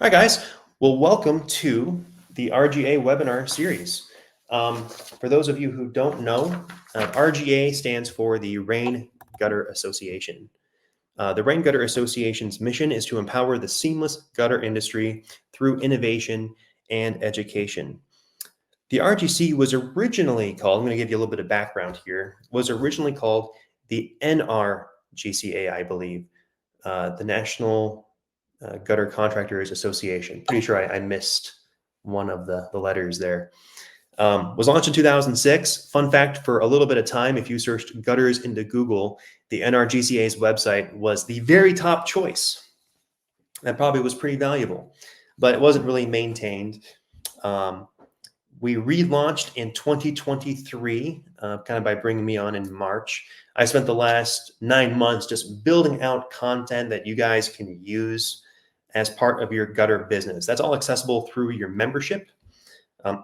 All right, guys. Well, welcome to the RGA webinar series. For those of you who don't know, RGA stands for the Rain Gutter Association. The Rain Gutter Association's mission is to empower the seamless gutter industry through innovation and education. The RGC was originally called, I'm going to give you a little bit of background here, was originally called the NRGCA, I believe, the National Gutter Contractors Association. Pretty sure I missed one of the letters there. Was launched in 2006. Fun fact, for a little bit of time, if you searched gutters into Google, the NRGCA's website was the very top choice. That probably was pretty valuable, but it wasn't really maintained. We relaunched in 2023, kind of by bringing me on in March. I spent the last 9 months just building out content that you guys can use as part of your gutter business. That's all accessible through your membership.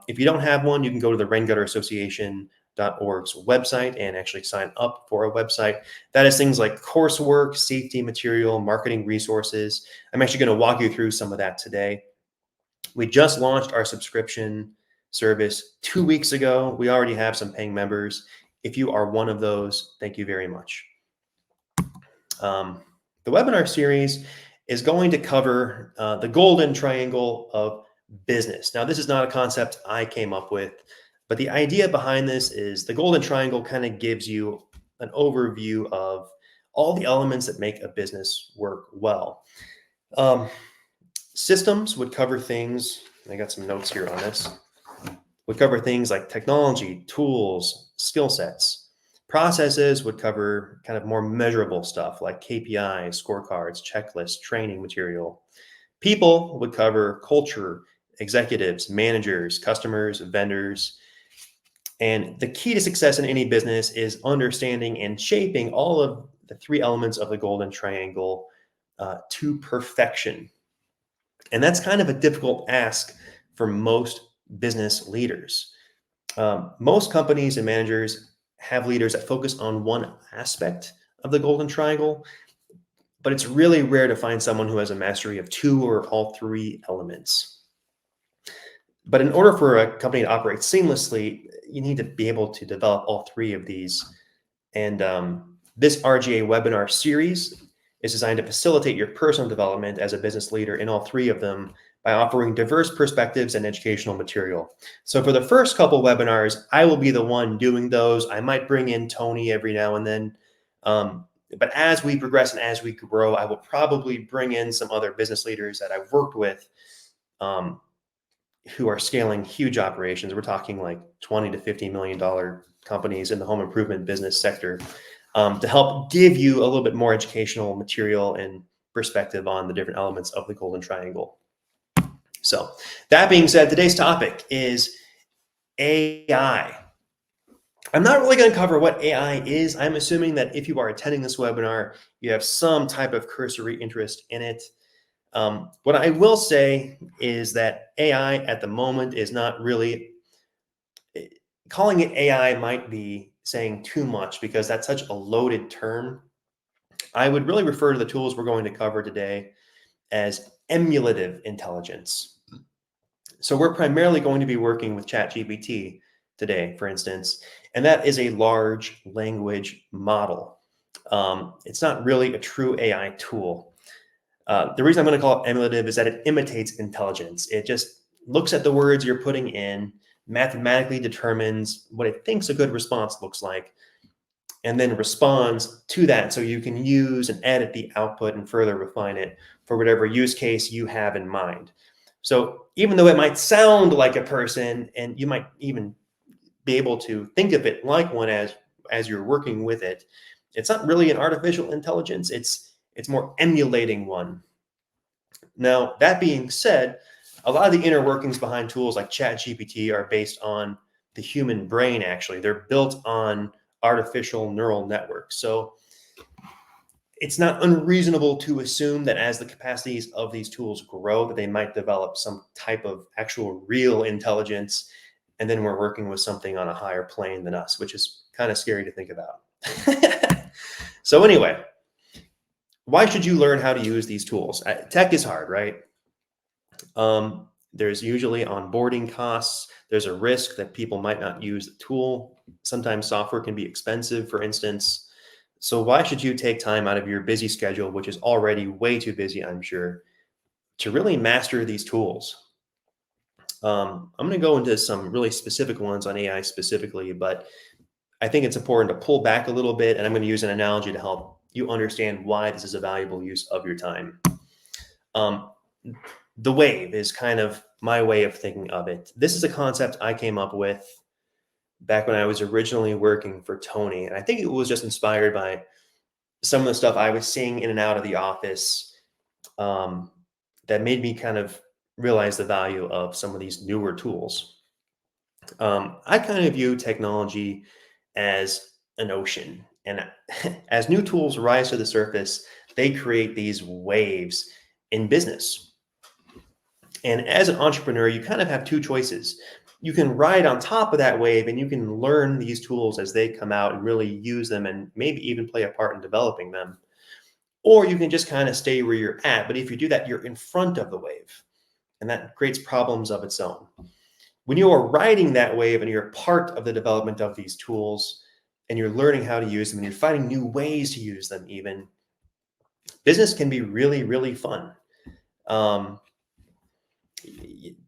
If you don't have one, you can go to the Rain Gutter Association.org's website and actually sign up for a website. That is things like coursework, safety material, marketing resources. I'm actually going to walk you through some of that today. We just launched our subscription service 2 weeks ago. We already have some paying members. If you are one of those, thank you very much. The webinar series is going to cover the golden triangle of business. Now, this is not a concept I came up with, but the idea behind this is the golden triangle kind of gives you an overview of all the elements that make a business work well. Systems would cover things, I got some notes here on this, would cover things like technology, tools, skill sets. Processes would cover kind of more measurable stuff like KPIs, scorecards, checklists, training material. People would cover culture, executives, managers, customers, vendors. And the key to success in any business is understanding and shaping all of the three elements of the golden triangle to perfection. And that's kind of a difficult ask for most business leaders. Most companies and managers have leaders that focus on one aspect of the golden triangle, but it's really rare to find someone who has a mastery of two or all three elements. But in order for a company to operate seamlessly, you need to be able to develop all three of these. And this RGA webinar series is designed to facilitate your personal development as a business leader in all three of them by offering diverse perspectives and educational material. So for the first couple webinars, I will be the one doing those. I might bring in Tony every now and then. But as we progress and as we grow, I will probably bring in some other business leaders that I've worked with who are scaling huge operations. We're talking like $20 to $50 million companies in the home improvement business sector to help give you a little bit more educational material and perspective on the different elements of the golden triangle. So that being said, today's topic is AI. I'm not really going to cover what AI is. I'm assuming that if you are attending this webinar, you have some type of cursory interest in it. What I will say is that AI at the moment is not really, calling it AI might be saying too much because that's such a loaded term. I would really refer to the tools we're going to cover today as emulative intelligence. So we're primarily going to be working with ChatGPT today, for instance, and that is a large language model. It's not really a true AI tool. The reason I'm going to call it emulative is that it imitates intelligence. It just looks at the words you're putting in, mathematically determines what it thinks a good response looks like, and then responds to that so you can use and edit the output and further refine it for whatever use case you have in mind. So even though it might sound like a person and you might even be able to think of it like one as you're working with it, it's not really an artificial intelligence. It's more emulating one. Now, that being said, a lot of the inner workings behind tools like ChatGPT are based on the human brain, actually. They're built on artificial neural networks. So it's not unreasonable to assume that as the capacities of these tools grow, that they might develop some type of actual real intelligence. And then we're working with something on a higher plane than us, which is kind of scary to think about. So anyway, why should you learn how to use these tools? Tech is hard, right? There's usually onboarding costs. There's a risk that people might not use the tool. Sometimes software can be expensive, for instance. So why should you take time out of your busy schedule, which is already way too busy, I'm sure, to really master these tools? I'm going to go into some really specific ones on AI specifically, but I think it's important to pull back a little bit, and I'm going to use an analogy to help you understand why this is a valuable use of your time. Um, the wave is kind of my way of thinking of it. This is a concept I came up with back when I was originally working for Tony, and I think it was just inspired by some of the stuff I was seeing in and out of the office, um, that made me kind of realize the value of some of these newer tools. I kind of view technology as an ocean, and as new tools rise to the surface, they create these waves in business. And as an entrepreneur, you kind of have two choices. You can ride on top of that wave and you can learn these tools as they come out and really use them and maybe even play a part in developing them. Or you can just kind of stay where you're at. But if you do that, you're in front of the wave, and that creates problems of its own. When you are riding that wave and you're part of the development of these tools and you're learning how to use them and you're finding new ways to use them, even, business can be really, really fun.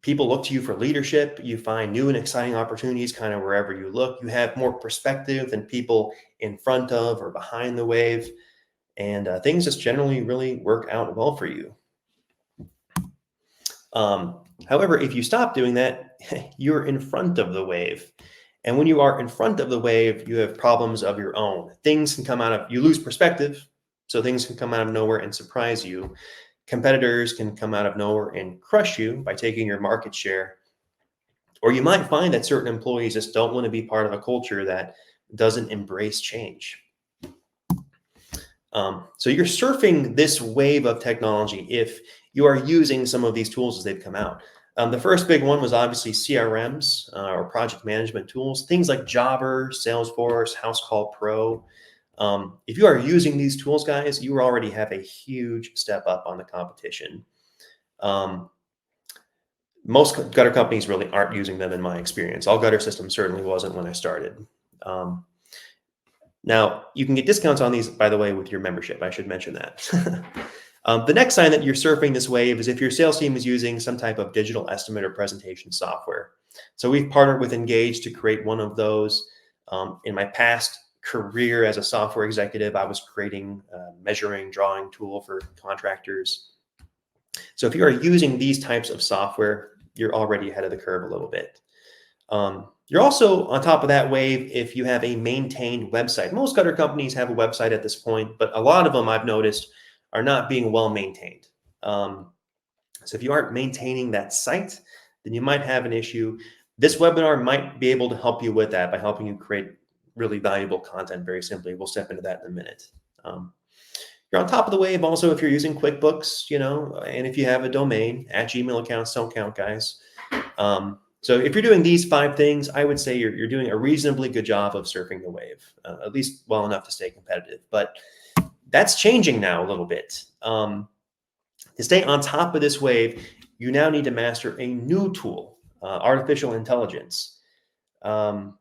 People look to you for leadership. You find new and exciting opportunities kind of wherever you look. You have more perspective than people in front of or behind the wave. And things just generally really work out well for you. However, if you stop doing that, you're in front of the wave. And when you are in front of the wave, you have problems of your own. Things can come out of, you lose perspective. So things can come out of nowhere and surprise you. Competitors can come out of nowhere and crush you by taking your market share. Or you might find that certain employees just don't want to be part of a culture that doesn't embrace change. So you're surfing this wave of technology if you are using some of these tools as they've come out. The first big one was obviously CRMs, or project management tools, things like Jobber, Salesforce, Housecall Pro. If you are using these tools, guys, you already have a huge step up on the competition. Most gutter companies really aren't using them in my experience. All Gutter Systems certainly wasn't when I started. Now, you can get discounts on these, by the way, with your membership. I should mention that. The next sign that you're surfing this wave is if your sales team is using some type of digital estimate or presentation software. So we've partnered with Engage to create one of those. In my past career as a software executive, I was creating a measuring drawing tool for contractors. So if you are using these types of software, you're already ahead of the curve a little bit. You're also on top of that wave if you have a maintained website. Most gutter companies have a website at this point, but a lot of them I've noticed are not being well maintained. So if you aren't maintaining that site, then you might have an issue. This webinar might be able to help you with that by helping you create really valuable content very simply. We'll step into that in a minute. You're on top of the wave also if you're using QuickBooks, and if you have a domain. @Gmail accounts don't count, guys. So if you're doing these 5 things, I would say you're doing a reasonably good job of surfing the wave, at least well enough to stay competitive. But that's changing now a little bit. To stay on top of this wave, you now need to master a new tool, artificial intelligence. I'm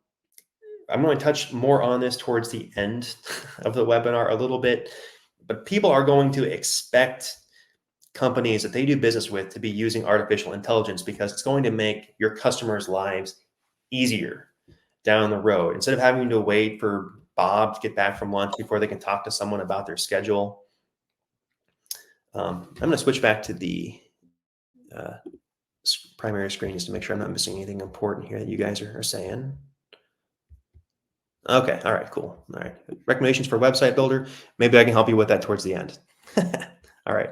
going to touch more on this towards the end of the webinar a little bit, but people are going to expect companies that they do business with to be using artificial intelligence because it's going to make your customers' lives easier down the road. Instead of having to wait for Bob to get back from lunch before they can talk to someone about their schedule. I'm going to switch back to the primary screen just to make sure I'm not missing anything important here that you guys are saying. Okay. All right, cool. All right. Recommendations for website builder. Maybe I can help you with that towards the end. All right.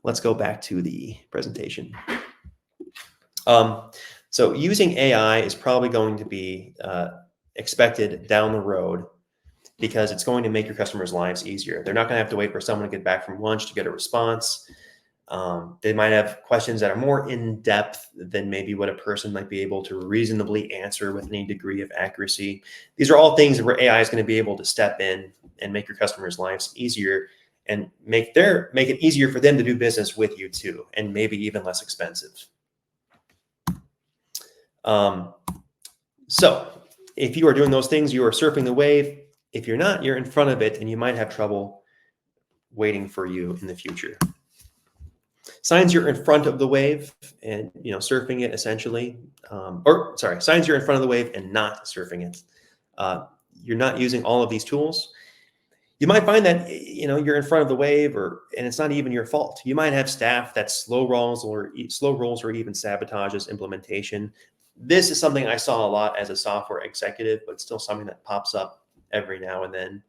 Let's go back to the presentation. So using AI is probably going to be expected down the road because it's going to make your customers' lives easier. They're not going to have to wait for someone to get back from lunch to get a response. They might have questions that are more in depth than maybe what a person might be able to reasonably answer with any degree of accuracy. These are all things where AI is going to be able to step in and make your customers' lives easier and make it easier for them to do business with you too, and maybe even less expensive. So if you are doing those things, you are surfing the wave. If you're not, you're in front of it, and you might have trouble waiting for you in the future. Signs you're in front of the wave and surfing it essentially, signs you're in front of the wave and not surfing it. You're not using all of these tools. You might find that you're in front of the wave, and it's not even your fault. You might have staff that slow rolls or even sabotages implementation. This is something I saw a lot as a software executive, but still something that pops up every now and then.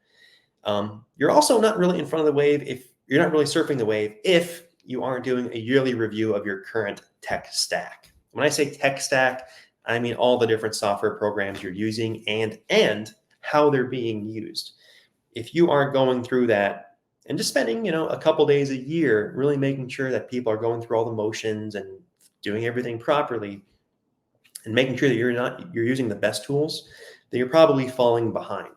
You're also not really in front of the wave if you're not really surfing the wave if you aren't doing a yearly review of your current tech stack. When I say tech stack, I mean all the different software programs you're using and how they're being used. If you aren't going through that and just spending, a couple days a year really making sure that people are going through all the motions and doing everything properly and making sure that you're using the best tools, then you're probably falling behind.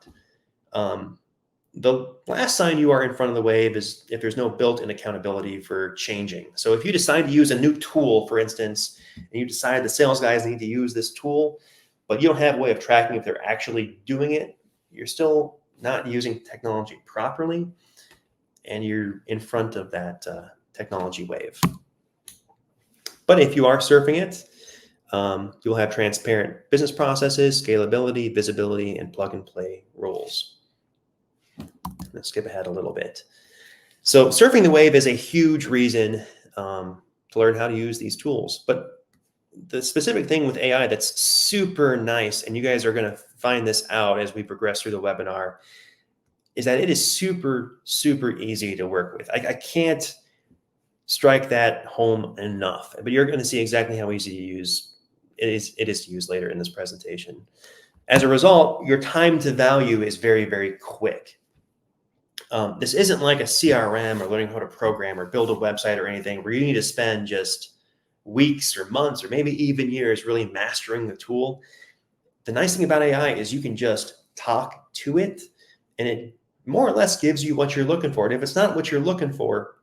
The last sign you are in front of the wave is if there's no built-in accountability for changing. So if you decide to use a new tool, for instance, and you decide the sales guys need to use this tool, but you don't have a way of tracking if they're actually doing it, you're still not using technology properly, and you're in front of that technology wave. But if you are surfing it, you'll have transparent business processes, scalability, visibility, and plug-and-play roles. Let's skip ahead a little bit. So surfing the wave is a huge reason to learn how to use these tools. But the specific thing with AI that's super nice, and you guys are going to find this out as we progress through the webinar, is that it is super, super easy to work with. I can't strike that home enough, but you're going to see exactly how easy to use it is to use later in this presentation. As a result, your time to value is very, very quick. This isn't like a CRM or learning how to program or build a website or anything where you need to spend just weeks or months or maybe even years really mastering the tool. The nice thing about AI is you can just talk to it and it more or less gives you what you're looking for. And if it's not what you're looking for,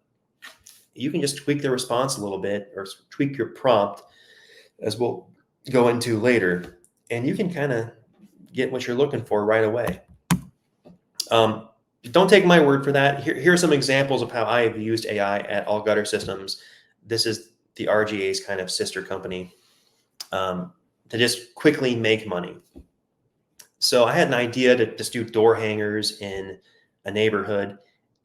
you can just tweak the response a little bit or tweak your prompt, as we'll go into later, and you can kind of get what you're looking for right away. Don't take my word for that. Here are some examples of how I have used AI at All Gutter Systems. This is the RGA's kind of sister company to just quickly make money. So I had an idea to just do door hangers in a neighborhood,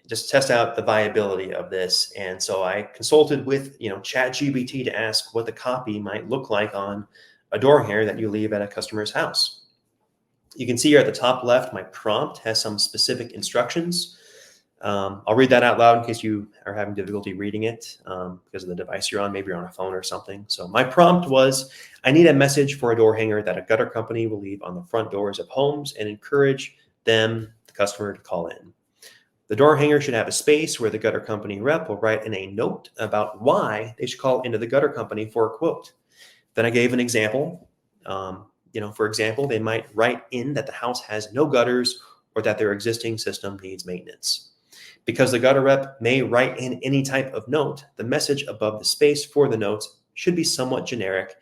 just test out the viability of this. And so I consulted with ChatGPT to ask what the copy might look like on a door hanger that you leave at a customer's house. You can see here at the top left, my prompt has some specific instructions. I'll read that out loud in case you are having difficulty reading it because of the device you're on. Maybe you're on a phone or something. So my prompt was, I need a message for a door hanger that a gutter company will leave on the front doors of homes and encourage them, the customer, to call in. The door hanger should have a space where the gutter company rep will write in a note about why they should call into the gutter company for a quote. Then I gave an example. For example, they might write in that the house has no gutters or that their existing system needs maintenance. Because the gutter rep may write in any type of note, the message above the space for the notes should be somewhat generic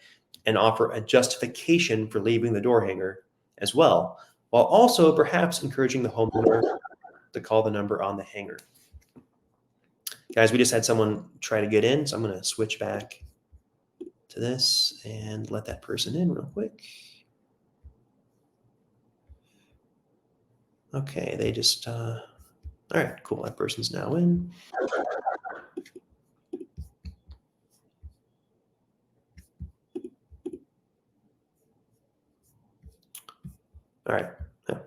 and offer a justification for leaving the door hanger as well, while also perhaps encouraging the homeowner to call the number on the hanger. Guys, we just had someone try to get in, so I'm going to switch back to this and let that person in real quick. Okay, they just, all right, cool. That person's now in. All right, oh,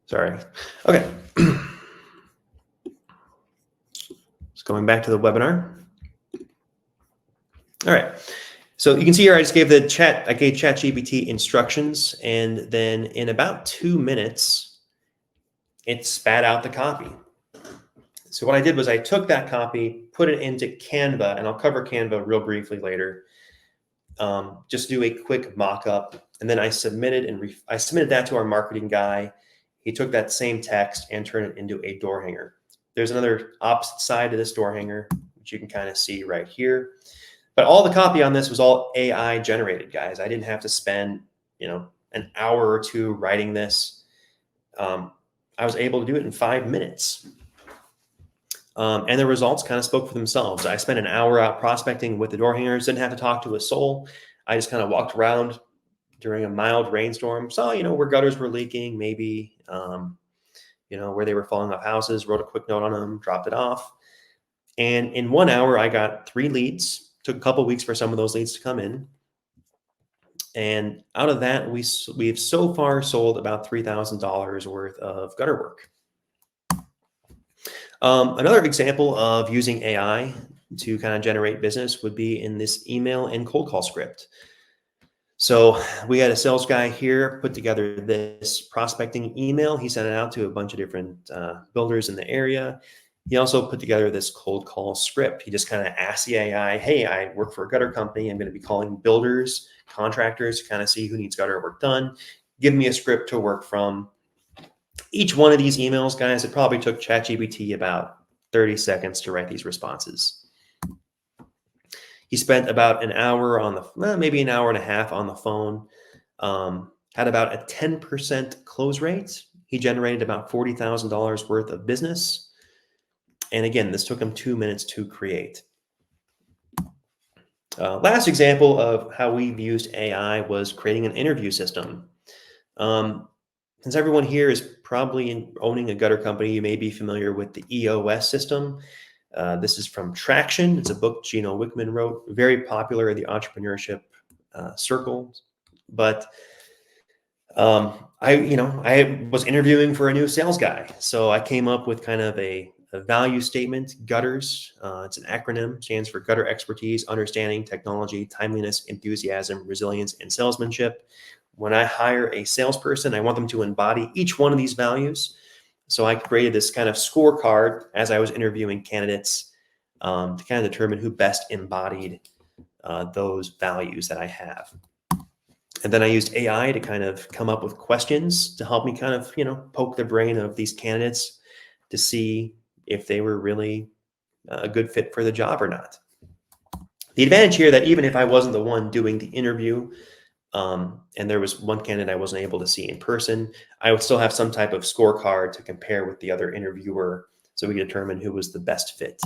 sorry. Okay. Just going back to the webinar. All right. So you can see here, I gave ChatGPT instructions, and then in about 2 minutes, it spat out the copy. So what I did was I took that copy, put it into Canva, and I'll cover Canva real briefly later. Just do a quick mock-up, and then I submitted that to our marketing guy. He took that same text and turned it into a door hanger. There's another opposite side to this door hanger, which you can kind of see right here. But all the copy on this was all AI generated, guys. I didn't have to spend, an hour or two writing this. I was able to do it in 5 minutes. And the results kind of spoke for themselves. I spent an hour out prospecting with the door hangers, didn't have to talk to a soul. I just kind of walked around during a mild rainstorm, saw, where gutters were leaking, maybe, where they were falling off houses, wrote a quick note on them, dropped it off. And in 1 hour, I got 3 leads. Took a couple weeks for some of those leads to come in. And out of that, we've so far sold about $3,000 worth of gutter work. Another example of using AI to kind of generate business would be in this email and cold call script. So we had a sales guy here put together this prospecting email. He sent it out to a bunch of different builders in the area. He also put together this cold call script. He just kind of asked the AI, hey, I work for a gutter company. I'm going to be calling builders, contractors to kind of see who needs gutter work done. Give me a script to work from. Each one of these emails, guys, it probably took ChatGPT about 30 seconds to write these responses. He spent about an hour on maybe an hour and a half on the phone, had about a 10% close rate. He generated about $40,000 worth of business. And again, this took him 2 minutes to create. Last example of how we've used AI was creating an interview system. Since everyone here is probably owning a gutter company, you may be familiar with the EOS system. This is from Traction. It's a book Gino Wickman wrote, very popular in the entrepreneurship circles. But I was interviewing for a new sales guy, so I came up with kind of a value statement. Gutters. It's an acronym, stands for Gutter Expertise, Understanding, Technology, Timeliness, Enthusiasm, Resilience, and Salesmanship. When I hire a salesperson, I want them to embody each one of these values. So I created this kind of scorecard as I was interviewing candidates to kind of determine who best embodied those values that I have. And then I used AI to kind of come up with questions to help me kind of, poke the brain of these candidates to see if they were really a good fit for the job or not. The advantage here that even if I wasn't the one doing the interview, and there was one candidate I wasn't able to see in person, I would still have some type of scorecard to compare with the other interviewer so we could determine who was the best fit.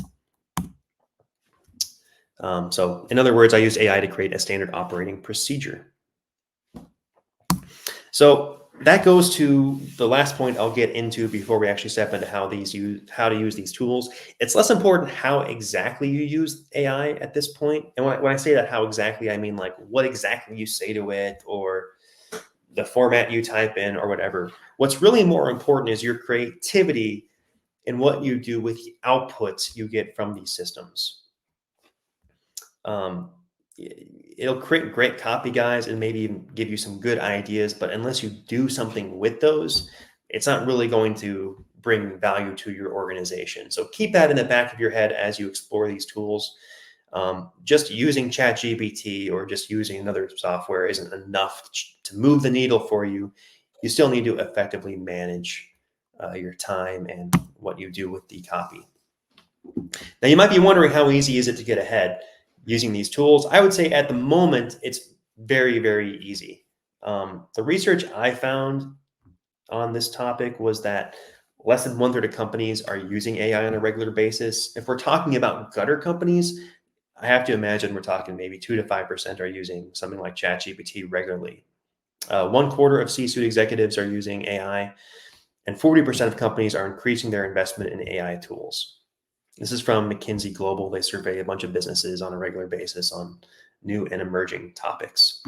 So in other words, I used AI to create a standard operating procedure. So that goes to the last point I'll get into before we actually step into how to use these tools. It's less important how exactly you use AI at this point. And when I say that how exactly, I mean like what exactly you say to it or the format you type in or whatever. What's really more important is your creativity and what you do with the outputs you get from these systems. It'll create great copy, guys, and maybe even give you some good ideas. But unless you do something with those, it's not really going to bring value to your organization. So keep that in the back of your head as you explore these tools. Just using ChatGPT or just using another software isn't enough to move the needle for you. You still need to effectively manage your time and what you do with the copy. Now, you might be wondering how easy is it to get ahead using these tools. I would say at the moment, it's very, very easy. The research I found on this topic was that less than 1/3 of companies are using AI on a regular basis. If we're talking about gutter companies, I have to imagine we're talking maybe 2 to 5% are using something like ChatGPT regularly. 1/4 of C-suite executives are using AI, and 40% of companies are increasing their investment in AI tools. This is from McKinsey Global. They survey a bunch of businesses on a regular basis on new and emerging topics.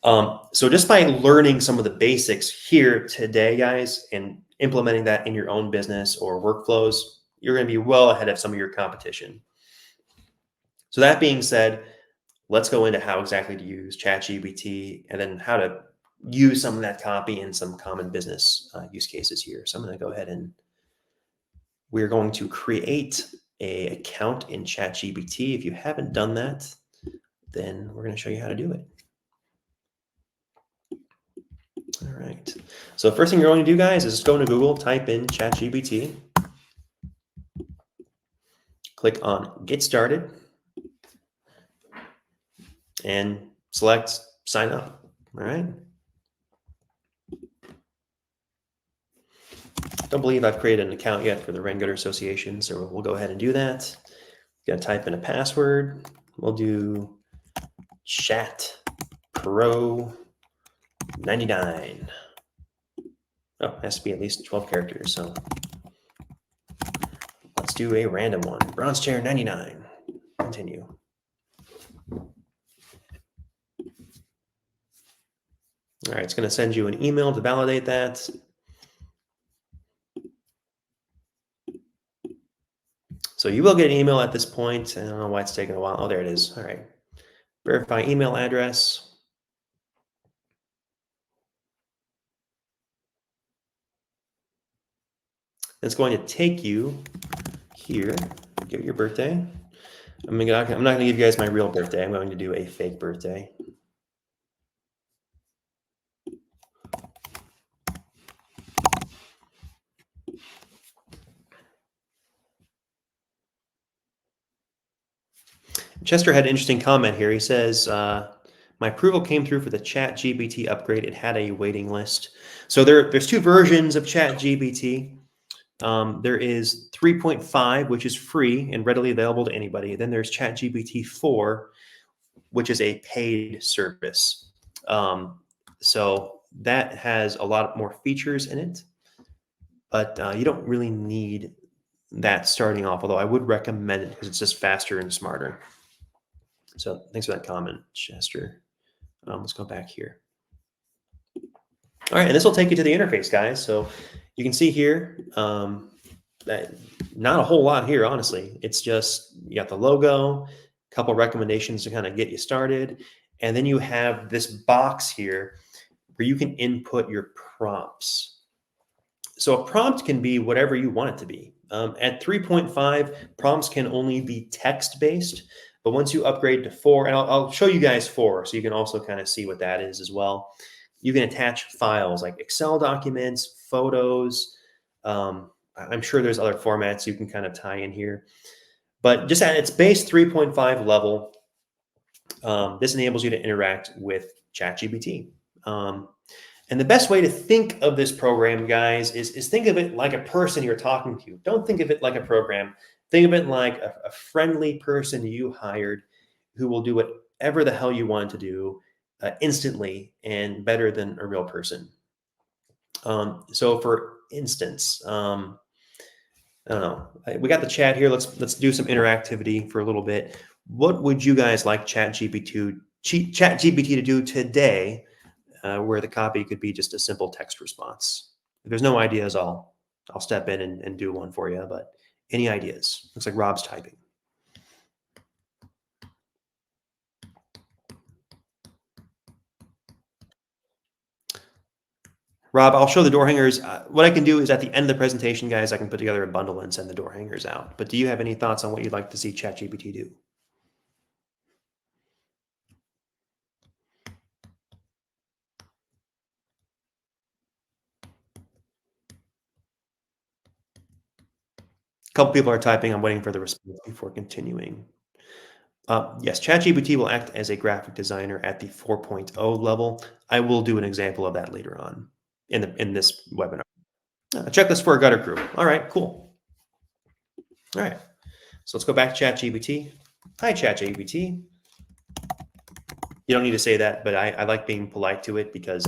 So just by learning some of the basics here today, guys, and implementing that in your own business or workflows, you're going to be well ahead of some of your competition. So that being said, let's go into how exactly to use ChatGPT and then how to use some of that copy in some common business use cases here. So I'm going to go ahead and we're going to create an account in ChatGPT. If you haven't done that, then we're going to show you how to do it. All right. So the first thing you're going to do, guys, is just go into Google, type in ChatGPT, click on Get Started. and select sign up. All right. Don't believe I've created an account yet for the Rain Gutter Association, so we'll go ahead and do that. Got to type in a password. We'll do chat pro 99. Oh, it has to be at least 12 characters. So let's do a random one. Bronze chair 99. Continue. All right, it's going to send you an email to validate that. So you will get an email at this point. I don't know why it's taking a while. Oh, there it is. All right. Verify email address. It's going to take you here. Give your birthday. I'm not going to give you guys my real birthday. I'm going to do a fake birthday. Chester had an interesting comment here. He says, my approval came through for the ChatGPT upgrade. It had a waiting list. So there's two versions of ChatGPT. There is 3.5, which is free and readily available to anybody. Then there's ChatGPT 4, which is a paid service. So that has a lot more features in it, but you don't really need that starting off, although I would recommend it because it's just faster and smarter. So thanks for that comment, Chester. Let's go back here. All right, and this will take you to the interface, guys. So you can see here that not a whole lot here, honestly. It's just you got the logo, a couple recommendations to kind of get you started, and then you have this box here where you can input your prompts. So a prompt can be whatever you want it to be. At 3.5, prompts can only be text-based, but once you upgrade to 4, and I'll show you guys 4, so you can also kind of see what that is as well. You can attach files like Excel documents, photos. I'm sure there's other formats you can kind of tie in here. But just at its base 3.5 level, this enables you to interact with ChatGPT. And the best way to think of this program, guys, is think of it like a person you're talking to. Don't think of it like a program. Think of it like a friendly person you hired who will do whatever the hell you want to do instantly and better than a real person. So for instance, I don't know, we got the chat here. Let's do some interactivity for a little bit. What would you guys like ChatGPT to do today where the copy could be just a simple text response? If there's no ideas, I'll step in and do one for you, but any ideas? Looks like Rob's typing. Rob, I'll show the door hangers. What I can do is at the end of the presentation, guys, I can put together a bundle and send the door hangers out. But do you have any thoughts on what you'd like to see ChatGPT do? A couple people are typing. I'm waiting for the response before continuing. Yes, ChatGPT will act as a graphic designer at the 4.0 level. I will do an example of that later on in this webinar. A checklist for a gutter crew. All right, cool. All right, so let's go back to ChatGPT. Hi, ChatGPT. You don't need to say that, but I like being polite to it because,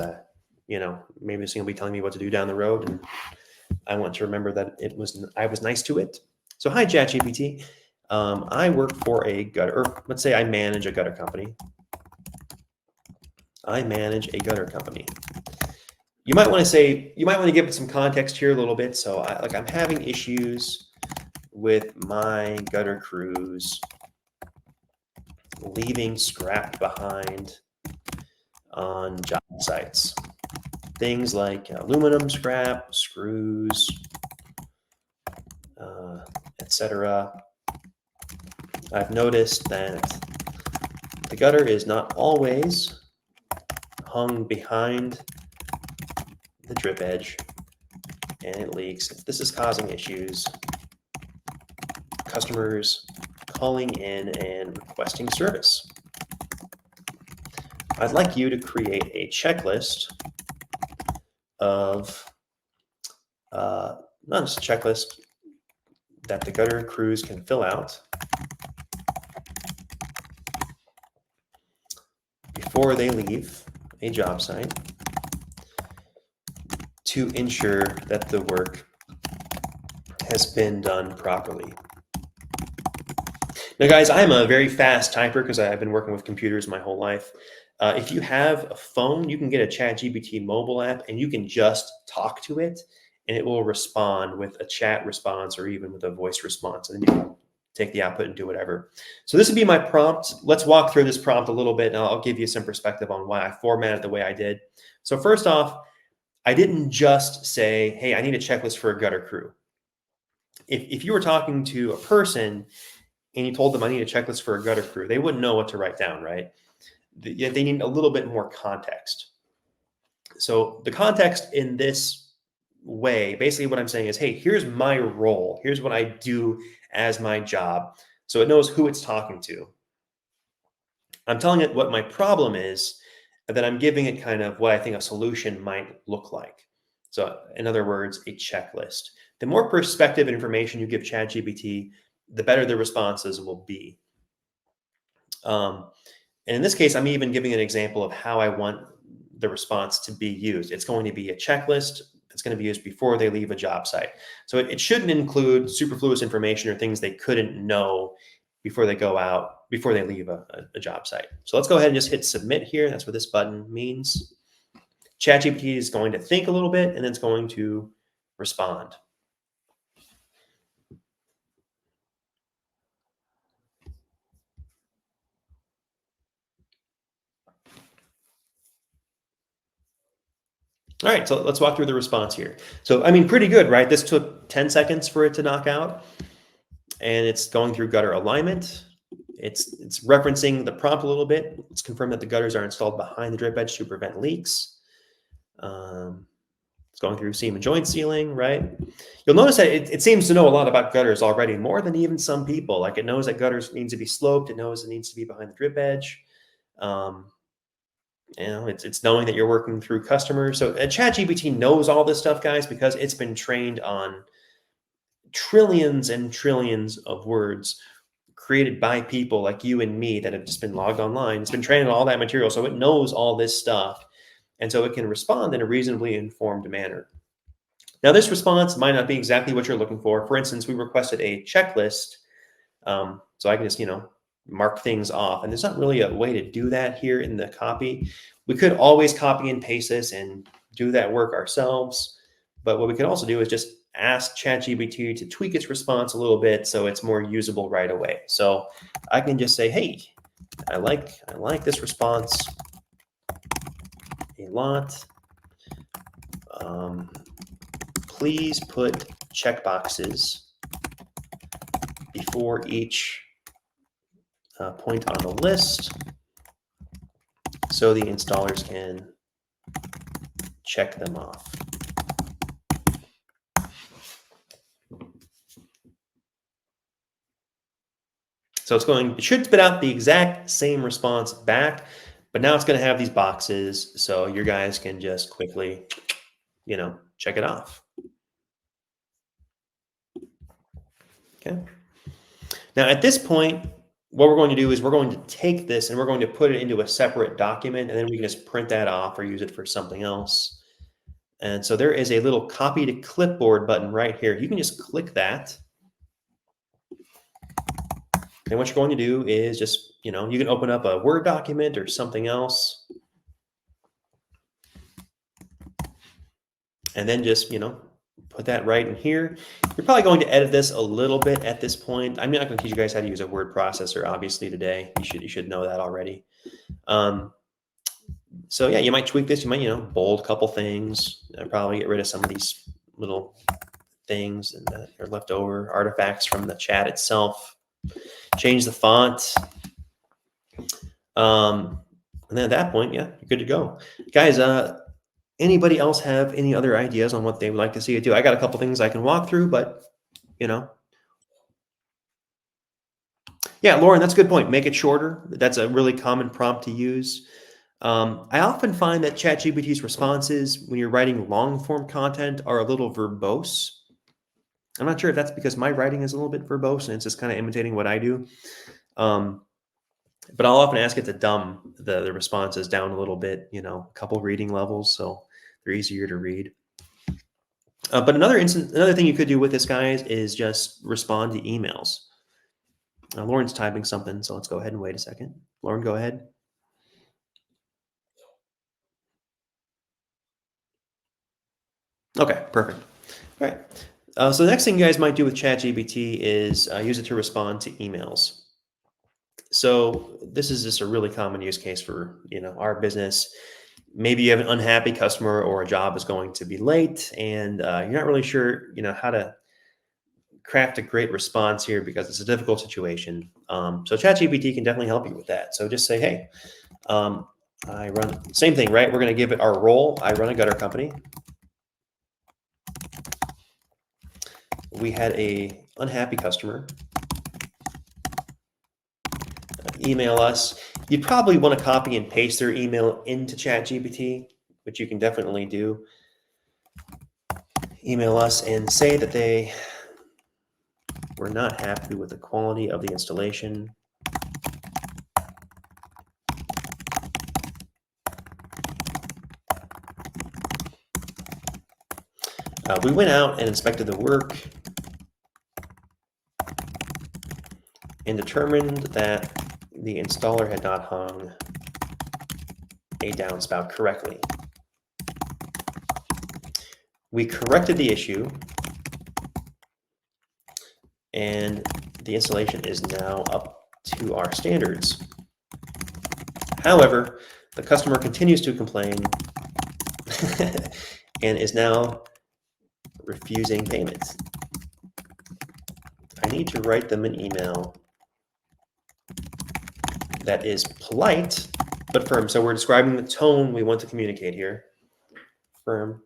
maybe this thing will be telling me what to do down the road, and I want to remember that I was nice to it. So hi, ChatGPT. I work for a gutter, or let's say I manage a gutter company. I manage a gutter company. You might want to give it some context here a little bit. So I'm having issues with my gutter crews leaving scrap behind on job sites. Things like aluminum scrap, screws, etc. I've noticed that the gutter is not always hung behind the drip edge and it leaks. If this is causing issues, customers calling in and requesting service. I'd like you to create a checklist of, not just a checklist that the gutter crews can fill out before they leave a job site to ensure that the work has been done properly. Now, guys, I'm a very fast typer because I've been working with computers my whole life. If you have a phone, you can get a ChatGPT mobile app and you can just talk to it and it will respond with a chat response or even with a voice response. And then you can take the output and do whatever. So this would be my prompt. Let's walk through this prompt a little bit and I'll give you some perspective on why I formatted the way I did. So first off, I didn't just say, hey, I need a checklist for a gutter crew. If you were talking to a person and you told them I need a checklist for a gutter crew, they wouldn't know what to write down, right? They need a little bit more context. So the context in this way, basically what I'm saying is, hey, here's my role. Here's what I do as my job. So it knows who it's talking to. I'm telling it what my problem is, and then I'm giving it kind of what I think a solution might look like. So in other words, a checklist. The more perspective and information you give ChatGPT, the better the responses will be. And in this case, I'm even giving an example of how I want the response to be used. It's going to be a checklist that's going to be used before they leave a job site. So it shouldn't include superfluous information or things they couldn't know before they go out, before they leave a job site. So let's go ahead and just hit submit here. That's what this button means. ChatGPT is going to think a little bit and then it's going to respond. All right, so let's walk through the response here. So, I mean, pretty good, right? This took 10 seconds for it to knock out, and it's going through gutter alignment. It's referencing the prompt a little bit. It's confirmed that the gutters are installed behind the drip edge to prevent leaks. It's going through seam and joint sealing, right? You'll notice that it seems to know a lot about gutters already, more than even some people. Like it knows that gutters needs to be sloped. It knows it needs to be behind the drip edge. It's knowing that you're working through customers. So ChatGPT knows all this stuff, guys, because it's been trained on trillions and trillions of words created by people like you and me that have just been logged online. It's been trained on all that material, so it knows all this stuff. And so it can respond in a reasonably informed manner. Now, this response might not be exactly what you're looking for. For instance, we requested a checklist. So I can just, mark things off. And there's not really a way to do that here in the copy. We could always copy and paste this and do that work ourselves. But what we could also do is just ask ChatGPT to tweak its response a little bit so it's more usable right away. So I can just say, hey, I like this response a lot. Please put checkboxes before each point on the list so the installers can check them off. So it should spit out the exact same response back, but now it's going to have these boxes so your guys can just quickly, check it off. Okay. Now at this point, what we're going to do is we're going to take this and we're going to put it into a separate document, and then we can just print that off or use it for something else. And so there is a little copy to clipboard button right here. You can just click that. And what you're going to do is just, you can open up a Word document or something else. And then just, put that right in here. You're probably going to edit this a little bit at this point. I'm not going to teach you guys how to use a word processor, obviously, today. You should know that already. So yeah, you might tweak this. You might, bold a couple things. Probably get rid of some of these little things that are left over, artifacts from the chat itself. Change the font. And then at that point, yeah, you're good to go. Guys, anybody else have any other ideas on what they would like to see it do? I got a couple things I can walk through, but, Yeah, Lauren, that's a good point. Make it shorter. That's a really common prompt to use. I often find that ChatGPT's responses when you're writing long form content are a little verbose. I'm not sure if that's because my writing is a little bit verbose and it's just kind of imitating what I do. Um, but I'll often ask it to dumb the responses down a little bit, a couple reading levels, so they're easier to read. But another thing you could do with this, guys, is just respond to emails. Lauren's typing something, so let's go ahead and wait a second. Lauren, go ahead. Okay, perfect. All right. So the next thing you guys might do with ChatGPT is use it to respond to emails. So this is just a really common use case for our business. Maybe you have an unhappy customer or a job is going to be late, and you're not really sure how to craft a great response here because it's a difficult situation. So ChatGPT can definitely help you with that. So just say, hey, I run same thing, right? We're going to give it our role. I run a gutter company. We had a unhappy customer email us. You'd probably want to copy and paste their email into ChatGPT, which you can definitely do. Email us and say that they were not happy with the quality of the installation. We went out and inspected the work and determined that the installer had not hung a downspout correctly. We corrected the issue, and the installation is now up to our standards. However, the customer continues to complain and is now refusing payment. I need to write them an email that is polite but firm. So we're describing the tone we want to communicate here. Firm,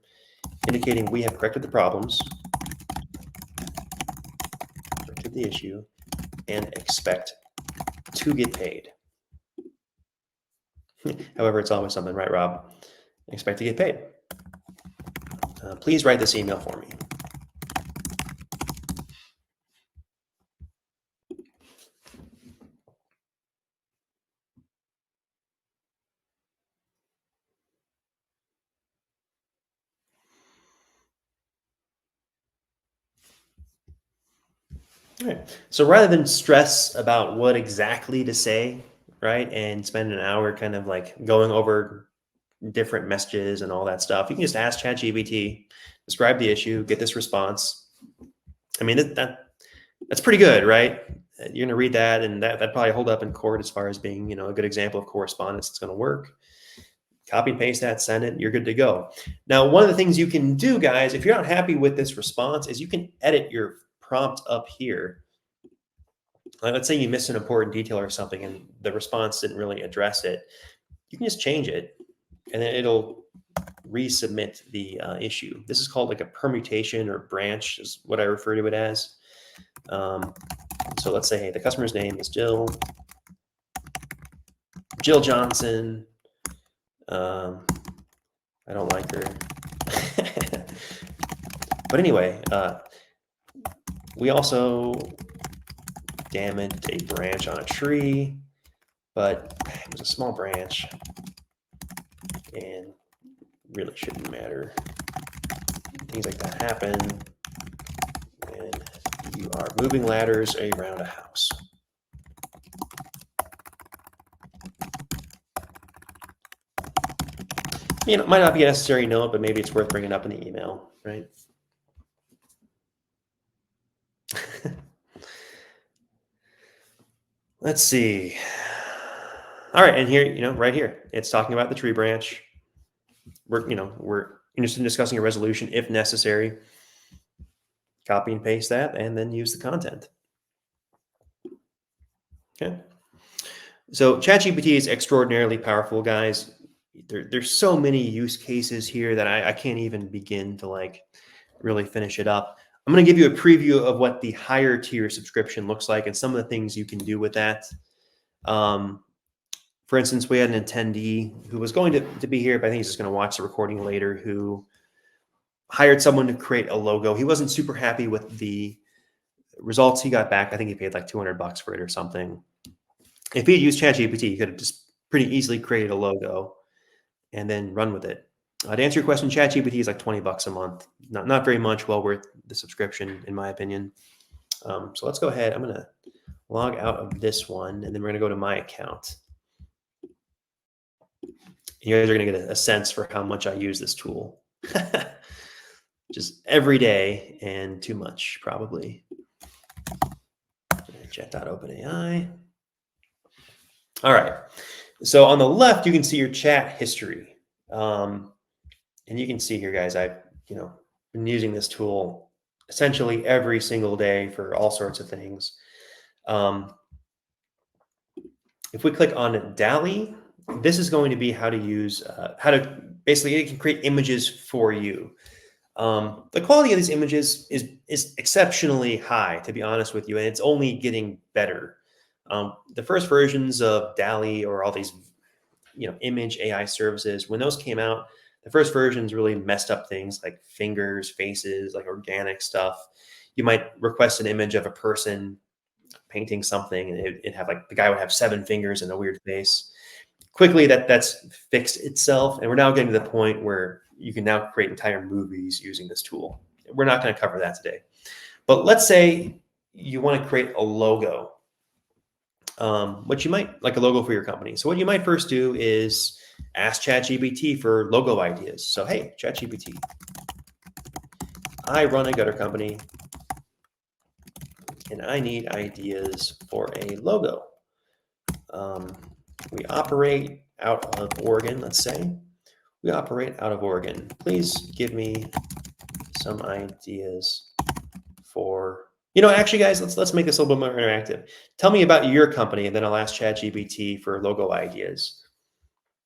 indicating we have corrected the problems, corrected the issue, and expect to get paid. However, it's always something, right, Rob? Expect to get paid. Please write this email for me. All right. So rather than stress about what exactly to say, right, and spend an hour kind of like going over different messages and all that stuff, you can just ask ChatGPT, describe the issue, get this response. I mean, that's pretty good, right? You're going to read that, and that probably hold up in court as far as being, a good example of correspondence that's going to work. Copy and paste that, send it, you're good to go. Now, one of the things you can do, guys, if you're not happy with this response, is you can edit your prompt up here. Let's say you missed an important detail or something and the response didn't really address it. You can just change it and then it'll resubmit the issue. This is called like a permutation or branch is what I refer to it as. So let's say, hey, the customer's name is Jill Johnson. I don't like her. But anyway, we also damaged a branch on a tree, but it was a small branch and really shouldn't matter. Things like that happen when you are moving ladders around a house. It might not be a necessary note, but maybe it's worth bringing up in the email, right? Let's see. All right, and here, right here, it's talking about the tree branch. We're interested in discussing a resolution if necessary. Copy and paste that, and then use the content. Okay. So ChatGPT is extraordinarily powerful, guys. There's so many use cases here that I can't even begin to really finish it up. I'm going to give you a preview of what the higher tier subscription looks like and some of the things you can do with that. For For instance, we had an attendee who was going to be here, but I think he's just going to watch the recording later, who hired someone to create a logo. He wasn't super happy with the results he got back. I think he paid like $200 for it or something. If he'd used ChatGPT, he could have just pretty easily created a logo and then run with it. To answer your question, ChatGPT is like $20 a month. Not very much, well worth the subscription, in my opinion. So let's go ahead. I'm going to log out of this one, and then we're going to go to my account. You guys are going to get a sense for how much I use this tool. Just every day and too much, probably. Chat.openai. All right. So on the left, you can see your chat history. And you can see here, guys, I've been using this tool essentially every single day for all sorts of things. If we click on DALL-E, this is going to be how to use, basically it can create images for you. The quality of these images is exceptionally high, to be honest with you, and it's only getting better. The first versions of DALL-E or all these, image AI services, when those came out, the first versions really messed up things like fingers, faces, like organic stuff. You might request an image of a person painting something, and it'd have like the guy would have 7 fingers and a weird face. Quickly, that's fixed itself, and we're now getting to the point where you can now create entire movies using this tool. We're not going to cover that today, but let's say you want to create a logo. What you might like a logo for your company. So what you might first do is ask ChatGPT for logo ideas. So hey, ChatGPT, I run a gutter company, and I need ideas for a logo. We operate out of Oregon, let's say. We operate out of Oregon. Please give me some ideas for, actually, guys, let's make this a little bit more interactive. Tell me about your company, and then I'll ask ChatGPT for logo ideas,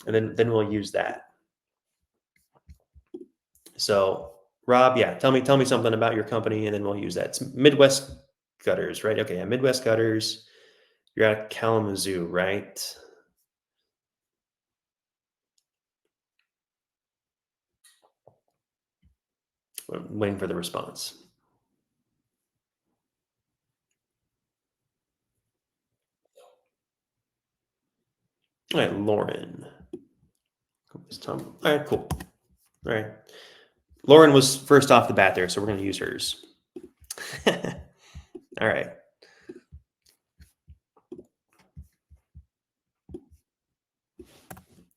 and then we'll use that. So, Rob, yeah, tell me something about your company, and then we'll use that. It's Midwest Gutters, right? Okay, yeah, Midwest Gutters. You're at Kalamazoo, right? I'm waiting for the response. All right, Lauren. Tom. All right, cool. All right. Lauren was first off the bat there, so we're going to use hers. All right.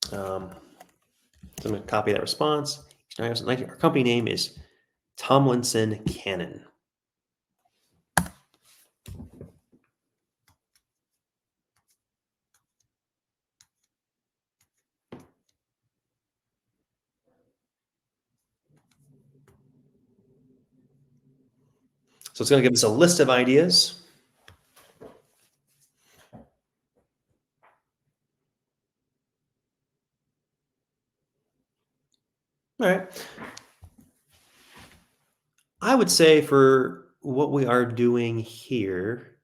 So I'm going to copy that response. Our company name is Tomlinson Cannon. So it's going to give us a list of ideas. All right. I would say for what we are doing here,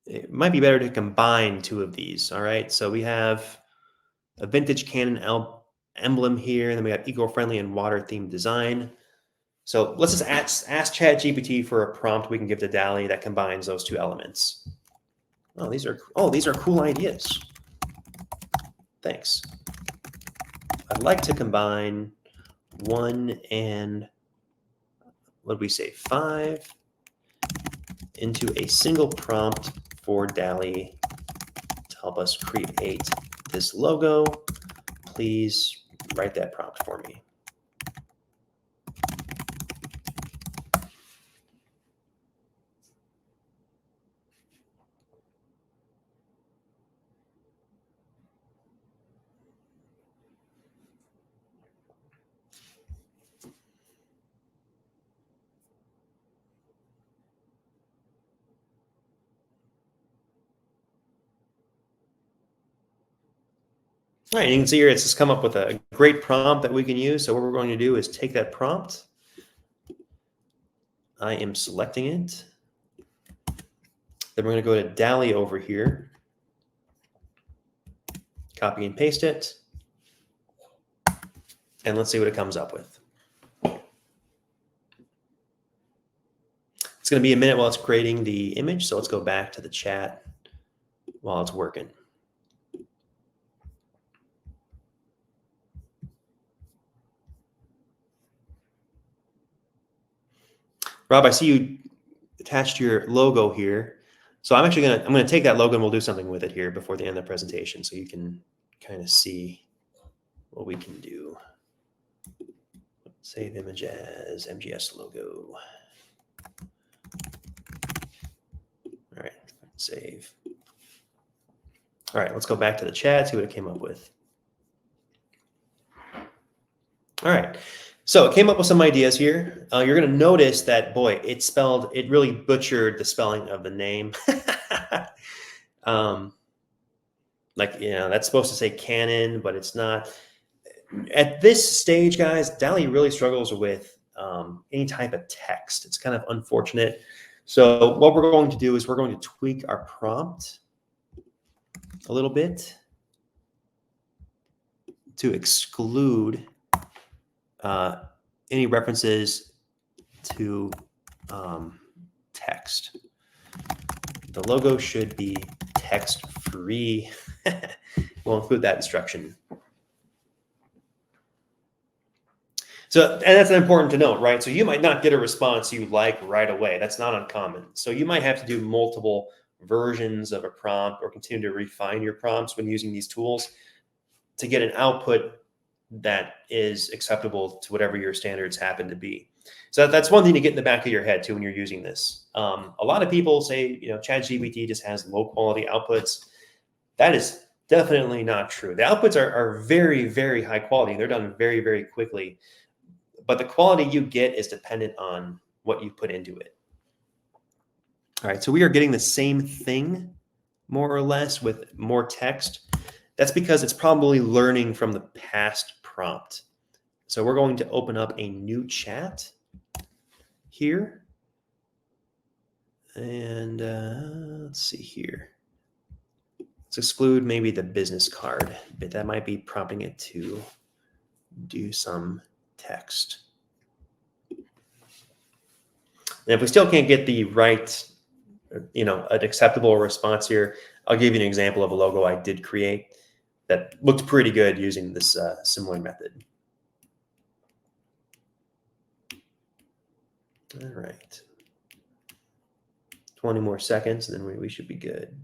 it might be better to combine 2 of these. All right. So we have a vintage Canon emblem here, and then we got eco-friendly and water-themed design. So let's just ask ChatGPT for a prompt we can give to DALL-E that combines those 2 elements. Oh, these are cool ideas. Thanks. I'd like to combine 1 and, what did we say, 5 into a single prompt for DALL-E to help us create this logo. Please write that prompt for me. All right, you can see here it's just come up with a great prompt that we can use. So what we're going to do is take that prompt. I am selecting it. Then we're going to go to DALL-E over here. Copy and paste it. And let's see what it comes up with. It's going to be a minute while it's creating the image. So let's go back to the chat while it's working. Rob, I see you attached your logo here. So I'm going to take that logo and we'll do something with it here before the end of the presentation so you can kind of see what we can do. Save image as MGS logo. All right, save. All right, let's go back to the chat, see what it came up with. All right, so it came up with some ideas here. You're going to notice that, boy, it really butchered the spelling of the name. Like, you know, that's supposed to say Canon, but it's not. At this stage, guys, DALL-E really struggles with any type of text. It's kind of unfortunate. So what we're going to do is we're going to tweak our prompt a little bit to exclude any references to text. The logo should be text-free. We'll include that instruction. So, and that's important to note, right? So you might not get a response you like right away. That's not uncommon. So you might have to do multiple versions of a prompt or continue to refine your prompts when using these tools to get an output that is acceptable to whatever your standards happen to be. So that's one thing to get in the back of your head too when you're using this. A lot of people say, you know, ChatGPT just has low quality outputs. That is definitely not true. The outputs are very, very high quality. They're done very, very quickly. But the quality you get is dependent on what you put into it. All right, so we are getting the same thing, more or less, with more text. That's because it's probably learning from the past prompt. So we're going to open up a new chat here. And let's see here. Let's exclude maybe the business card, but that might be prompting it to do some text. And if we still can't get the right, you know, an acceptable response here, I'll give you an example of a logo I did create that looked pretty good using this similar method. All right. 20 more seconds, and then we should be good.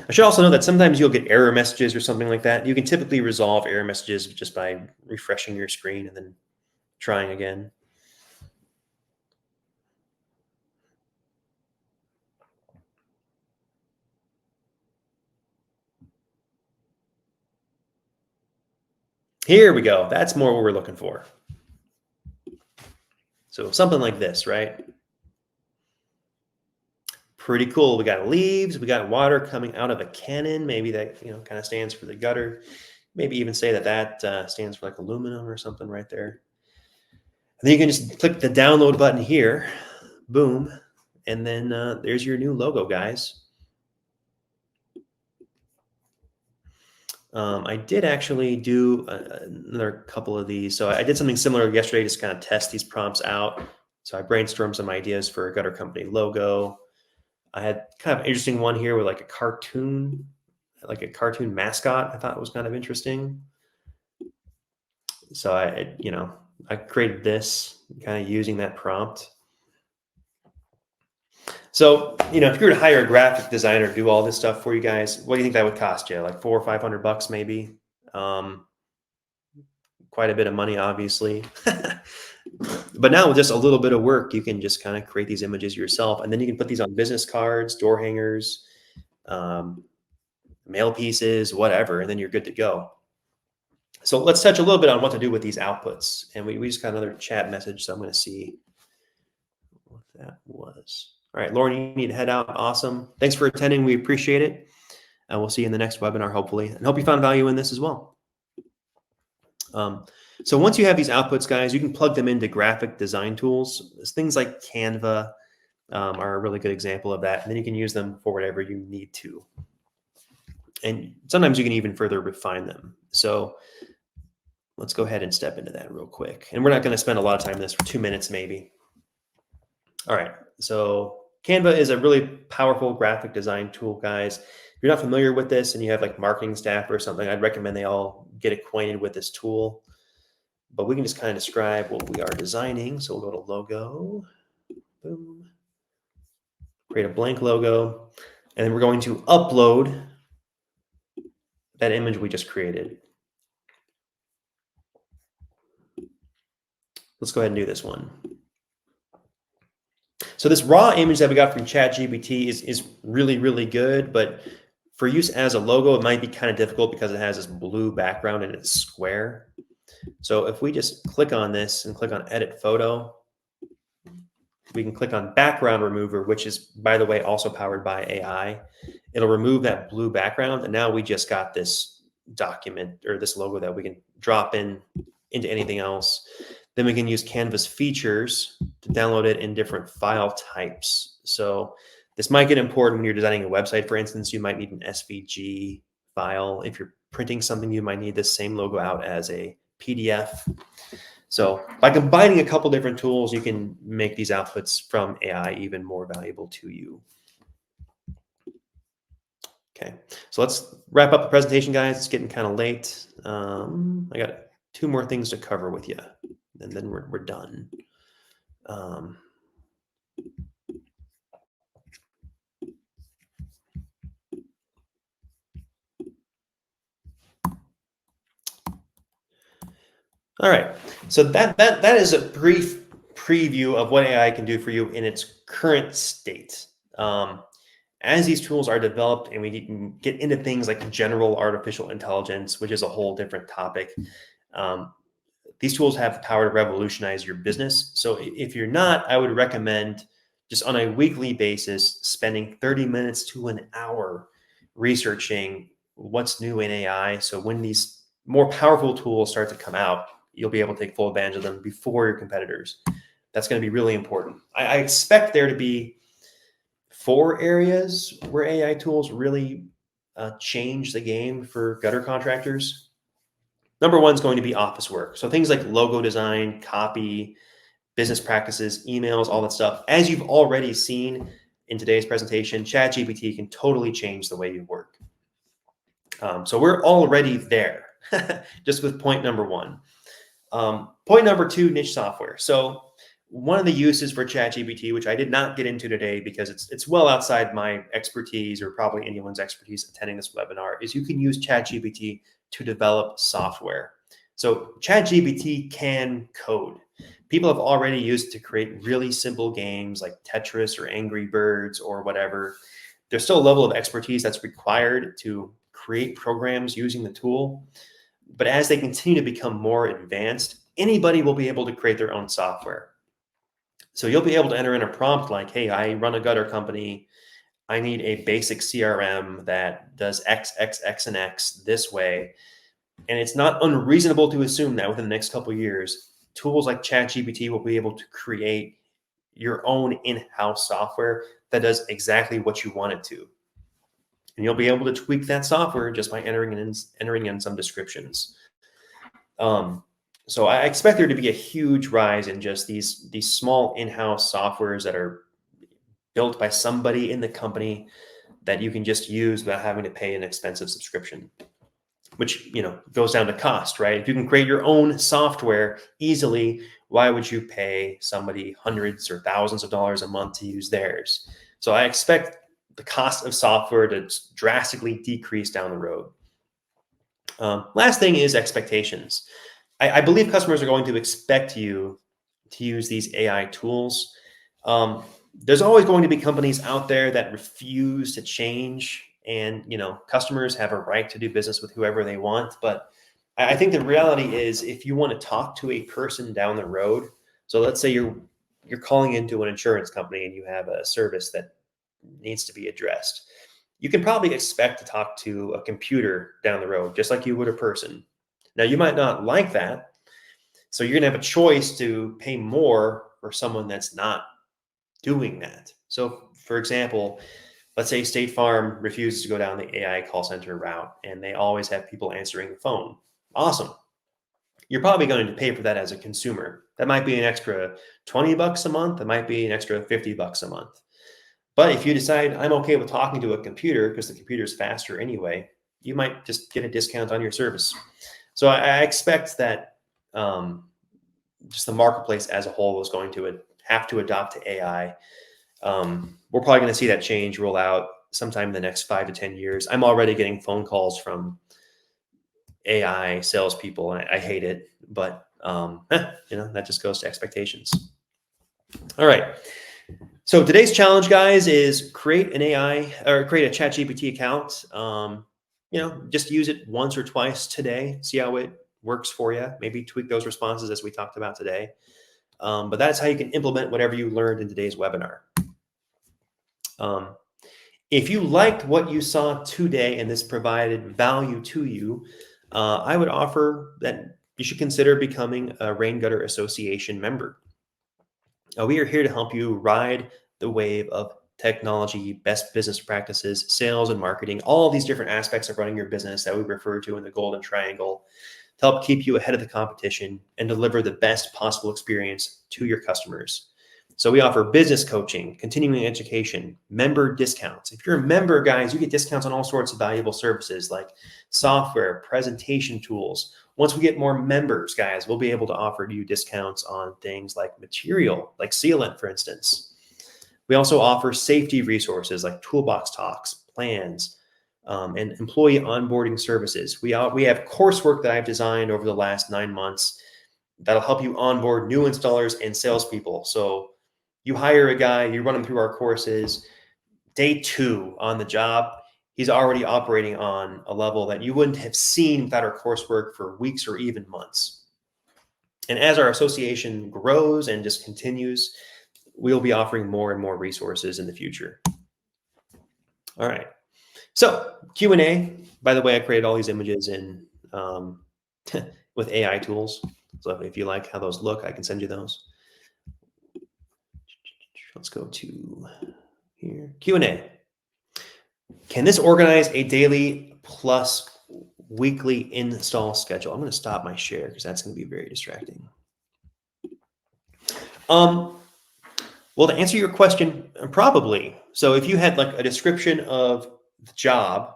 I should also know that sometimes you'll get error messages or something like that. You can typically resolve error messages just by refreshing your screen and then trying again. Here we go. That's more what we're looking for. So something like this, right? Pretty cool. We got leaves, we got water coming out of a cannon. Maybe that, you know, kind of stands for the gutter. Maybe even say that stands for like aluminum or something right there. And then you can just click the download button here, boom, and then there's your new logo, guys. I did actually do another couple of these. So I did something similar yesterday, just kind of test these prompts out. So I brainstormed some ideas for a gutter company logo. I had kind of an interesting one here with like a cartoon mascot. I thought it was kind of interesting. So I created this kind of using that prompt. So, you know, if you were to hire a graphic designer to do all this stuff for you guys, what do you think that would cost you? Like $400 or $500 maybe? Quite a bit of money, obviously. But now with just a little bit of work, you can just kind of create these images yourself. And then you can put these on business cards, door hangers, mail pieces, whatever, and then you're good to go. So let's touch a little bit on what to do with these outputs. And we just got another chat message, so I'm going to see what that was. All right, Lauren, you need to head out. Awesome. Thanks for attending. We appreciate it. And we'll see you in the next webinar, hopefully. And hope you found value in this as well. So once you have these outputs, guys, you can plug them into graphic design tools. Things like Canva are a really good example of that. And then you can use them for whatever you need to. And sometimes you can even further refine them. So let's go ahead and step into that real quick. And we're not going to spend a lot of time on this, for 2 minutes maybe. All right. So Canva is a really powerful graphic design tool, guys. If you're not familiar with this and you have like marketing staff or something, I'd recommend they all get acquainted with this tool. But we can just kind of describe what we are designing. So we'll go to logo, boom, create a blank logo, and then we're going to upload that image we just created. Let's go ahead and do this one. So this raw image that we got from ChatGPT is really, really good, but for use as a logo, it might be kind of difficult because it has this blue background and it's square. So if we just click on this and click on edit photo, we can click on background remover, which is, by the way, also powered by AI. It'll remove that blue background. And now we just got this document or this logo that we can drop into anything else. Then we can use Canva's features to download it in different file types. So this might get important when you're designing a website. For instance, you might need an SVG file. If you're printing something, you might need this same logo out as a PDF. So by combining a couple different tools, you can make these outputs from AI even more valuable to you. Okay, so let's wrap up the presentation, guys. It's getting kind of late. I got 2 more things to cover with you, and then we're done. All right, so that is a brief preview of what AI can do for you in its current state. As these tools are developed and we can get into things like general artificial intelligence, which is a whole different topic, these tools have the power to revolutionize your business. So if you're not, I would recommend just on a weekly basis, spending 30 minutes to an hour researching what's new in AI. So when these more powerful tools start to come out, you'll be able to take full advantage of them before your competitors. That's going to be really important. I expect there to be 4 areas where AI tools really change the game for gutter contractors. Number 1 is going to be office work. So things like logo design, copy, business practices, emails, all that stuff. As you've already seen in today's presentation, ChatGPT can totally change the way you work. So we're already there, just with point number 1. Point number 2, niche software. So one of the uses for ChatGPT, which I did not get into today because it's well outside my expertise or probably anyone's expertise attending this webinar, is you can use ChatGPT to develop software. So ChatGPT can code. People have already used it to create really simple games like Tetris or Angry Birds or whatever. There's still a level of expertise that's required to create programs using the tool. But as they continue to become more advanced, anybody will be able to create their own software. So you'll be able to enter in a prompt like, hey, I run a gutter company. I need a basic CRM that does X, X, X, and X this way. And it's not unreasonable to assume that within the next couple of years, tools like ChatGPT will be able to create your own in-house software that does exactly what you want it to. And you'll be able to tweak that software just by entering in some descriptions. So I expect there to be a huge rise in just these small in-house softwares that are built by somebody in the company that you can just use without having to pay an expensive subscription, which goes down to cost, right? If you can create your own software easily, why would you pay somebody hundreds or thousands of dollars a month to use theirs? So I expect the cost of software to drastically decrease down the road. Last thing is expectations. I believe customers are going to expect you to use these AI tools. There's always going to be companies out there that refuse to change, and customers have a right to do business with whoever they want. But I think the reality is, if you want to talk to a person down the road, so let's say you're calling into an insurance company and you have a service that needs to be addressed, you can probably expect to talk to a computer down the road, just like you would a person. Now, you might not like that, So you're going to have a choice to pay more for someone that's not doing that. So, for example, let's say State Farm refuses to go down the AI call center route and they always have people answering the phone. Awesome. You're probably going to pay for that as a consumer. That might be an extra $20 a month. That might be an extra $50 a month. But if you decide I'm okay with talking to a computer because the computer is faster anyway, you might just get a discount on your service. So I expect that just the marketplace as a whole is going to have to adopt to AI. We're probably going to see that change roll out sometime in the next 5 to 10 years. I'm already getting phone calls from AI salespeople, and I hate it, but that just goes to expectations. All right. So today's challenge, guys, is create an AI or create a ChatGPT account. Just use it once or twice today. See how it works for you. Maybe tweak those responses as we talked about today. But that's how you can implement whatever you learned in today's webinar. If you liked what you saw today and this provided value to you, I would offer that you should consider becoming a Rain Gutter Association member. We are here to help you ride the wave of technology, best business practices, sales and marketing, all these different aspects of running your business that we refer to in the Golden Triangle to help keep you ahead of the competition and deliver the best possible experience to your customers. So we offer business coaching, continuing education, member discounts. If you're a member, guys, you get discounts on all sorts of valuable services like software, presentation tools. Once we get more members, guys, we'll be able to offer you discounts on things like material, like sealant, for instance. We also offer safety resources like toolbox talks, plans, and employee onboarding services. We have coursework that I've designed over the last 9 months that'll help you onboard new installers and salespeople. So you hire a guy, you run him through our courses. Day 2 on the job, he's already operating on a level that you wouldn't have seen without our coursework for weeks or even months. And as our association grows and just continues, we'll be offering more and more resources in the future. All right. So Q&A, by the way, I created all these images in with AI tools. So if you like how those look, I can send you those. Let's go to here. Q&A. Can this organize a daily plus weekly install schedule? I'm going to stop my share because that's going to be very distracting. Well, to answer your question, probably. So if you had like a description of the job,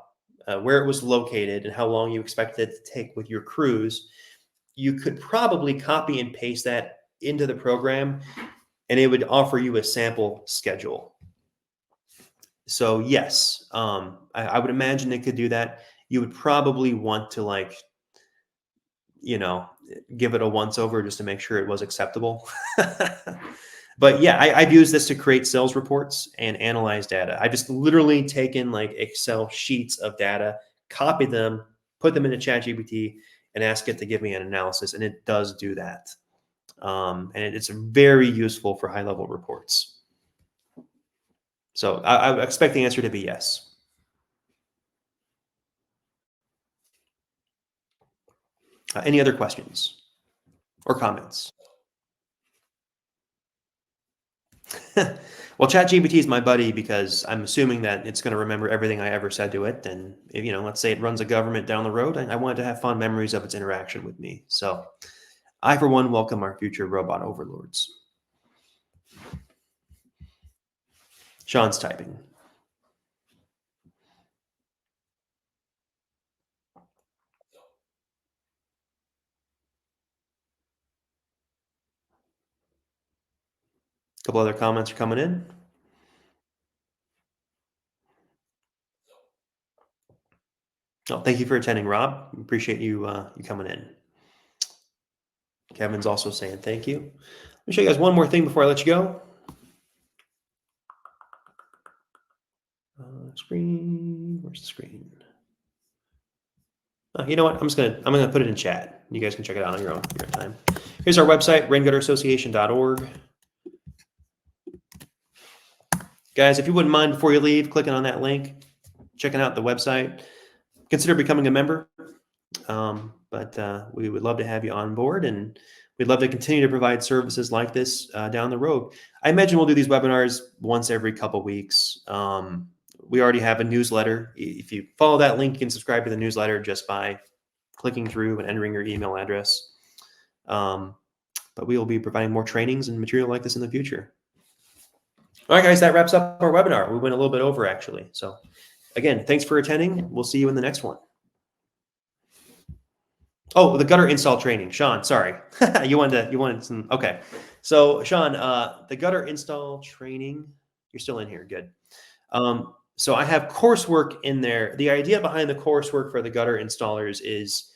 where it was located and how long you expected it to take with your crews, you could probably copy and paste that into the program and it would offer you a sample schedule. So yes, I would imagine it could do that. You would probably want to give it a once over just to make sure it was acceptable. But yeah, I've used this to create sales reports and analyze data. I've just literally taken like Excel sheets of data, copied them, put them into ChatGPT, and ask it to give me an analysis, and it does do that. And it's very useful for high-level reports. So I expect the answer to be yes. Any other questions or comments? Well, ChatGPT is my buddy because I'm assuming that it's going to remember everything I ever said to it. And let's say it runs a government down the road, I want it to have fond memories of its interaction with me. So I, for one, welcome our future robot overlords. Sean's typing. A couple other comments are coming in. Oh, thank you for attending, Rob. Appreciate you coming in. Kevin's also saying thank you. Let me show you guys one more thing before I let you go. Screen. Where's the screen? You know what? I'm gonna put it in chat. You guys can check it out on your own time. Here's our website, rainguttersociation.org. Guys, if you wouldn't mind before you leave, clicking on that link, checking out the website, consider becoming a member. But we would love to have you on board, and we'd love to continue to provide services like this down the road. I imagine we'll do these webinars once every couple weeks. We already have a newsletter. If you follow that link, you can subscribe to the newsletter just by clicking through and entering your email address. But we will be providing more trainings and material like this in the future. All right, guys, that wraps up our webinar. We went a little bit over, actually. So again, thanks for attending. We'll see you in the next one. Oh, the gutter install training. Sean, sorry. you wanted some, okay. So Sean, the gutter install training, you're still in here, good. So I have coursework in there. The idea behind the coursework for the gutter installers is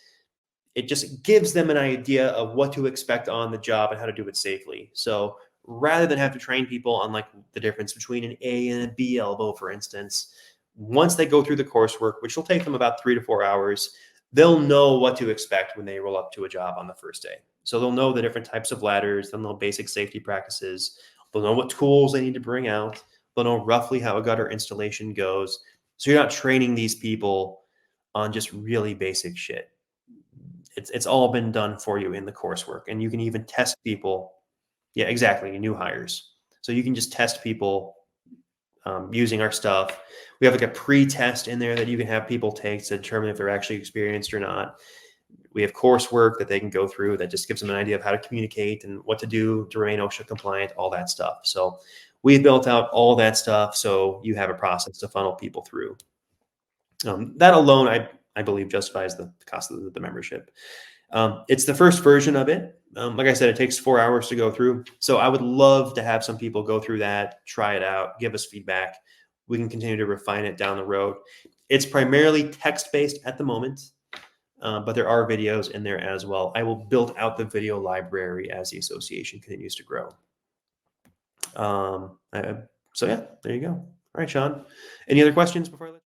it just gives them an idea of what to expect on the job and how to do it safely. So rather than have to train people on like the difference between an A and a B elbow, for instance, once they go through the coursework, which will take them about 3 to 4 hours, they'll know what to expect when they roll up to a job on the first day. So they'll know the different types of ladders, they'll know basic safety practices, they'll know what tools they need to bring out, they'll know roughly how a gutter installation goes. So you're not training these people on just really basic shit. It's all been done for you in the coursework, and you can even test people. Yeah, exactly, new hires. So you can just test people using our stuff. We have like a pre-test in there that you can have people take to determine if they're actually experienced or not. We have coursework that they can go through that just gives them an idea of how to communicate and what to do to remain OSHA compliant, all that stuff. So we've built out all that stuff so you have a process to funnel people through. That alone, I believe, justifies the cost of the membership. It's the first version of it. Like I said, it takes 4 hours to go through. So I would love to have some people go through that, try it out, give us feedback. We can continue to refine it down the road. It's primarily text-based at the moment, but there are videos in there as well. I will build out the video library as the association continues to grow. So yeah, there you go. All right, Sean. Any other questions before I let